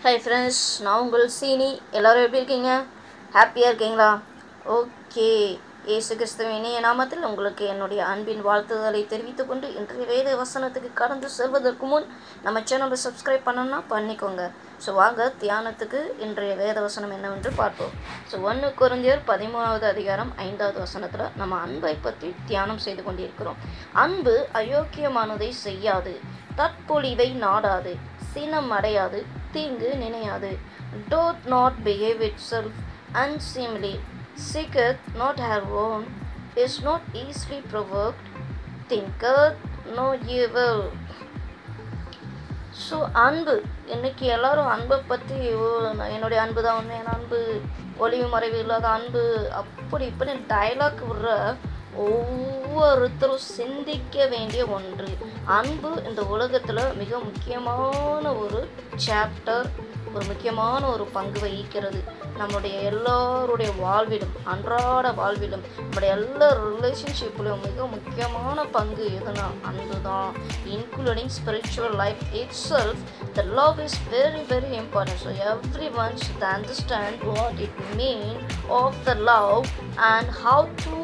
Hi friends, நான் உங்கள் சீனி. எல்லோரும் எப்படி இருக்கீங்க? ஹாப்பியாக இருக்கீங்களா? ஓகே. இயேசு கிறிஸ்துவின் இனிய நாமத்தில் உங்களுக்கு என்னுடைய அன்பின் வாழ்த்துதலை தெரிவித்துக் கொண்டு இன்றைய வேத வசனத்துக்கு கடந்து செல்வதற்கு முன் நம்ம சேனலை சப்ஸ்கிரைப் பண்ணணும்னா பண்ணிக்கோங்க. ஸோ வாங்க தியானத்துக்கு இன்றைய வேத வசனம் என்னவென்று பார்ப்போம். ஸோ 1 கொரிந்தியர் 13வது அதிகாரம் 5வது வசனத்தில் நம்ம அன்பை பற்றி தியானம் செய்து கொண்டிருக்கிறோம். அன்பு அயோக்கியமானதை செய்யாது, தற்பொழிவை நாடாது, சினம் அடையாது, தீங்கு நினையாது, doth not behave itself unseemly, seeketh not her own, is not easily provoked, thinketh no evil. So அன்பு, இன்னைக்கு எல்லாரும் அன்பை பற்றி என்னுடைய அன்பு தான் உண்மையான அன்பு, ஒளிவு மறைவு இல்லாத அன்பு, அப்படி இப்படி டைலாக் விடுற ஒவ்வொருத்தரும் சிந்திக்க வேண்டிய ஒன்று. அன்பு இந்த உலகத்தில் மிக முக்கியமான ஒரு சாப்டர், ஒரு முக்கியமான ஒரு பங்கு வகிக்கிறது. நம்முடைய எல்லோருடைய வாழ்விலும், அன்றாட வாழ்விலும், நம்முடைய எல்லா ரிலேஷன்ஷிப்லையும் மிக முக்கியமான பங்கு எதுனா அன்பு தான். Including spiritual life it self, the love is very very important. So every one should understand what it means of the love and how to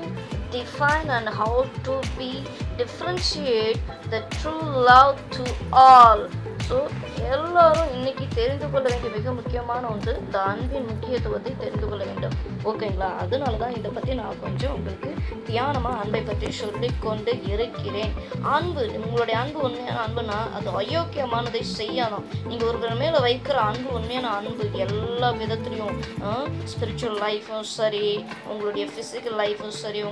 define and how to be differentiate the true love to all. So எல்லாரும் இன்னைக்கு தெரிந்து கொள்ள வேண்டிய மிக முக்கியமான ஒன்று, இந்த அன்பின் முக்கியத்துவத்தை தெரிந்து கொள்ள வேண்டும். ஓகேங்களா? அதனால தான் இதை பற்றி நான் கொஞ்சம் உங்களுக்கு தியானமாக அன்பை பற்றி சொல்லிக்கொண்டு இருக்கிறேன். அன்பு, உங்களுடைய அன்பு உண்மையான அன்புனா அது அயோக்கியமானதை செய்யாதான். நீங்கள் ஒருவர் மேலே வைக்கிற அன்பு உண்மையான அன்பு எல்லா விதத்துலையும், ஸ்பிரிச்சுவல் லைஃப்பும் சரி, உங்களுடைய ஃபிசிக்கல் லைஃப்பும் சரி,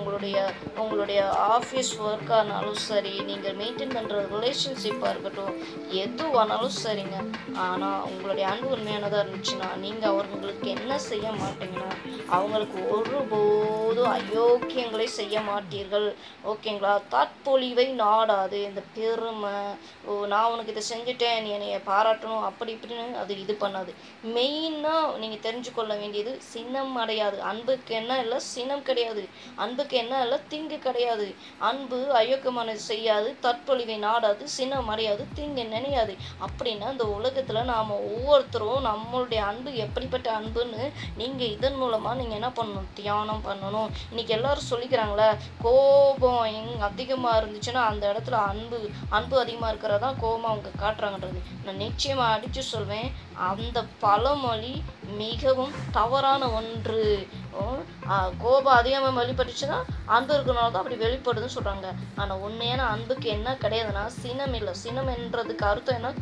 உங்களுடைய ஆஃபீஸ் ஒர்க்கானாலும் சரி, நீங்கள் மெயின்டைன் பண்ணுற ரிலேஷன்ஷிப்பாக இருக்கட்டும், எதுவானாலும் சரிங்க. ஆனால் உங்களுடைய அன்பு உண்மையானதாக இருந்துச்சுன்னா நீங்கள் அவங்களுக்கு என்ன செய்ய மாட்டீங்கன்னா, அவங்களுக்கு ஒருபோதும் அயோக்கியங்களை செய்ய மாட்டீர்கள். ஓகேங்களா? தற்பொழிவை நாடாது, இந்த பெருமை, நான் உனக்கு இதை செஞ்சுட்டேன், நீ என்னைய பாராட்டணும், அப்படி இப்படின்னு அது இது பண்ணாது. மெயினாக நீங்கள் தெரிஞ்சு கொள்ள வேண்டியது, சினம் அடையாது. அன்புக்கு என்ன இல்லை, சினம் கிடையாது. அன்புக்கு என்ன இல்லை, தீங்கு கிடையாது. அன்பு அயோக்கியமானது செய்யாது, தற்பொழிவை நாடாது, சினம் அடையாது, தீங்கு நினையாது. அப்படின்னா இந்த உலகத்தில் நாம் ஒவ்வொருத்தரும் நம்மளுடைய அன்பு எப்படிப்பட்ட அன்புன்னு நீங்கள் இதன் மூலமாக நீங்கள் என்ன பண்ணணும், தியானம் பண்ணணும். இன்றைக்கி எல்லோரும் சொல்லிக்கிறாங்களே, கோபம் அதிகமாக இருந்துச்சுன்னா அந்த இடத்துல அன்பு அதிகமாக இருக்கிறதான் கோபமாக அவங்க காட்டுறாங்கன்றது. நான் நிச்சயமாக அடித்து சொல்வேன், அந்த பழமொழி மிகவும் தவறான ஒன்று. கோபம் அதிகமாக வெளிப்பட்டுச்சுன்னா அன்பு இருக்கிறனால தான் அப்படி வெளிப்படுதுன்னு சொல்கிறாங்க. ஆனால் உண்மையான அன்புக்கு என்ன கிடையாதுன்னா சினம் இல்லை. சினம் என்றதுக்கு அர்த்தம் என்ன,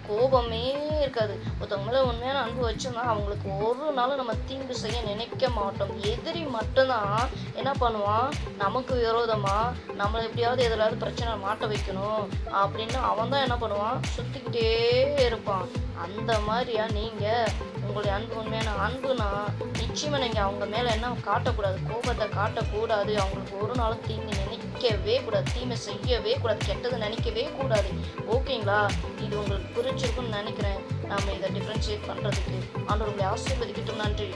கோபமே இருக்காது. ஒருத்தவங்க மேலே உண்மையான அன்பு வச்சோம்னா அவங்களுக்கு ஒரு நாள் நம்ம தீங்கு செய்ய நினைக்க மாட்டோம். எதிரி மட்டும்தான் என்ன பண்ணுவான், நமக்கு விரோதமாக நம்மளை எப்படியாவது எதிராவது பிரச்சனை மாட்ட வைக்கணும் அப்படின்னு அவன் தான் என்ன பண்ணுவான், சுற்றிக்கிட்டே இருப்பான். அந்த மாதிரியா நீங்கள் உங்களுடைய அன்பு உண்மையான அன்புனா நிச்சயமாக நீங்கள் அவங்க மேலே என்ன காட்டக்கூடாது, கோபத்தை காட்டக்கூடாது. அவங்களுக்கு ஒரு நாளும் தீங்கு நினைக்கவே கூடாது, தீமை செய்யவே கூடாது, கெட்டதை நினைக்கவே கூடாது. ஓகேங்களா? இது உங்களுக்கு புரிஞ்சிருக்குன்னு நினைக்கிறேன். நாம் இதை டிஃப்ரென்ஷியேட் பண்ணுறதுக்கு ஆண்டவர் உங்களை ஆசீர்வதிக்கட்டும். நன்றி.